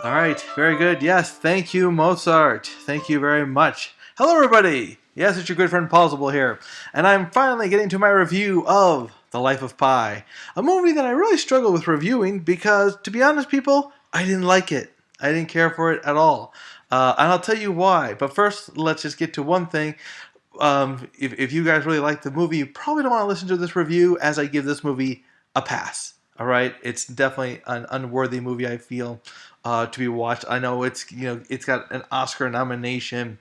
All right, very good. Yes, thank you, Mozart. Thank you very much. Hello, everybody. Yes, it's your good friend Plausible here, and I'm finally getting to my review of The Life of Pi, a movie that I really struggle with reviewing because, to be honest, people, I didn't like it. I didn't care for it at all, and I'll tell you why. But first, let's just get to one thing. If you guys really like the movie, you probably don't want to listen to this review as I give this movie a pass. All right, it's definitely an unworthy movie. I feel to be watched. I know it's got an Oscar nomination.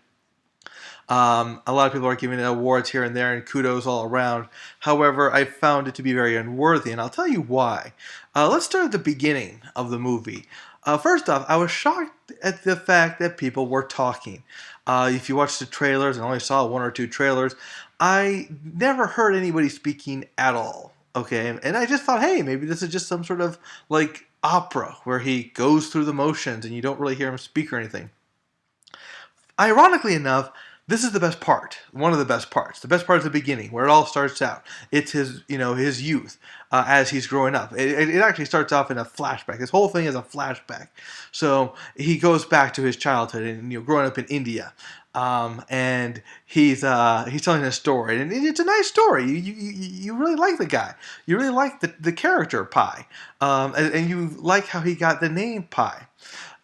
A lot of people are giving it awards here and there, and kudos all around. However, I found it to be very unworthy, and I'll tell you why. Let's start at the beginning of the movie. First off, I was shocked at the fact that people were talking. If you watch the trailers, and only saw one or two trailers, I never heard anybody speaking at all. Okay, and I just thought, hey, maybe this is just some sort of like opera where he goes through the motions and you don't really hear him speak or anything. Ironically enough, this is the best part. One of the best parts. The best part is the beginning, where it all starts out. It's his youth as he's growing up. It actually starts off in a flashback. This whole thing is a flashback. So he goes back to his childhood and growing up in India. And he's telling a story, and it's a nice story. You really like the guy. You really like the character Pi, and you like how he got the name Pi,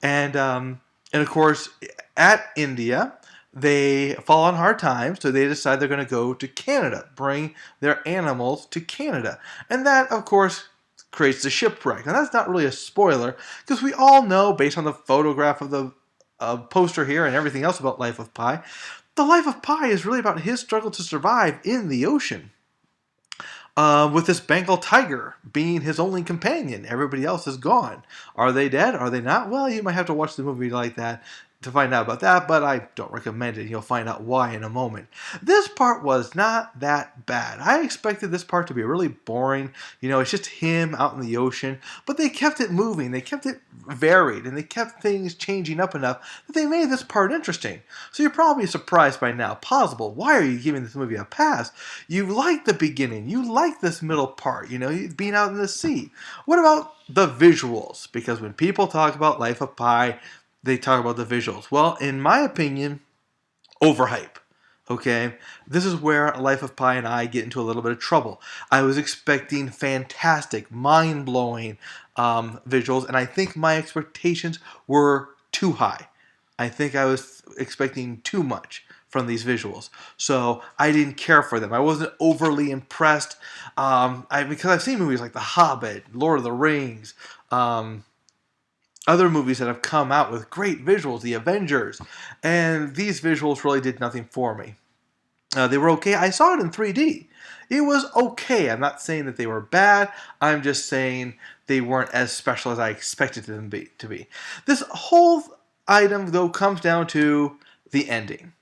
and of course at India they fall on hard times, so they decide they're going to go to Canada, bring their animals to Canada, and that of course creates the shipwreck. And that's not really a spoiler because we all know, based on the photograph of the poster here and everything else about Life of Pi, the Life of Pi is really about his struggle to survive in the ocean. With this Bengal tiger being his only companion. Everybody else is gone. Are they dead? Are they not? Well, you might have to watch the movie like that to find out about that, but I don't recommend it. You'll find out why in a moment. This part was not that bad. I expected this part to be really boring. It's just him out in the ocean, but they kept it moving. They kept it varied, and they kept things changing up enough that they made this part interesting. So you're probably surprised by now. Plausible, why are you giving this movie a pass? You like the beginning. You like this middle part, being out in the sea. What about the visuals? Because when people talk about Life of Pi, they talk about the visuals. Well, in my opinion, overhype. Okay, this is where Life of Pi and I get into a little bit of trouble. I was expecting fantastic, mind-blowing visuals, and I think my expectations were too high. I think I was expecting too much from these visuals, so I didn't care for them. I wasn't overly impressed because I've seen movies like The Hobbit, Lord of the Rings, other movies that have come out with great visuals, The Avengers, and these visuals really did nothing for me. They were okay. I saw it in 3D. It was okay. I'm not saying that they were bad. I'm just saying they weren't as special as I expected them to be. This whole item, though, comes down to the ending.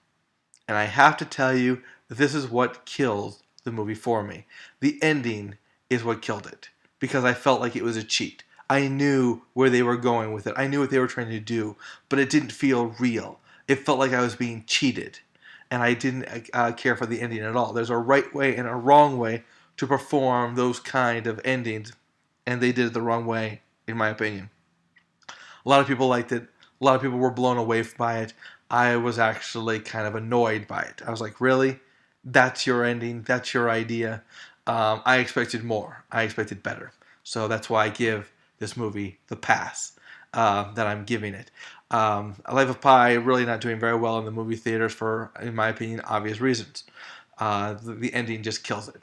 And I have to tell you, this is what kills the movie for me. The ending is what killed it, because I felt like it was a cheat. I knew where they were going with it. I knew what they were trying to do, but it didn't feel real. It felt like I was being cheated, and I didn't care for the ending at all. There's a right way and a wrong way to perform those kind of endings, and they did it the wrong way, in my opinion. A lot of people liked it. A lot of people were blown away by it. I was actually kind of annoyed by it. I was like, really? That's your ending? That's your idea? I expected more. I expected better. So that's why I give this movie the pass that I'm giving it. Life of Pi really not doing very well in the movie theaters for, in my opinion, obvious reasons. The ending just kills it.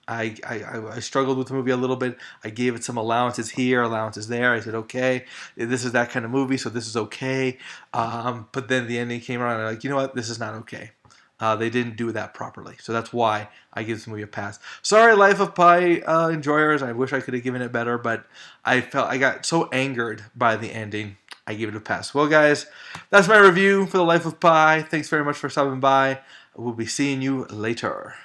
I struggled with the movie a little bit. I gave it some allowances here, allowances there. I said, okay, this is that kind of movie, so this is okay. But then the ending came around, and I'm like, you know what, this is not okay. They didn't do that properly. So that's why I give this movie a pass. Sorry, Life of Pi enjoyers. I wish I could have given it better, but I got so angered by the ending, I gave it a pass. Well, guys, that's my review for The Life of Pi. Thanks very much for stopping by. We'll be seeing you later.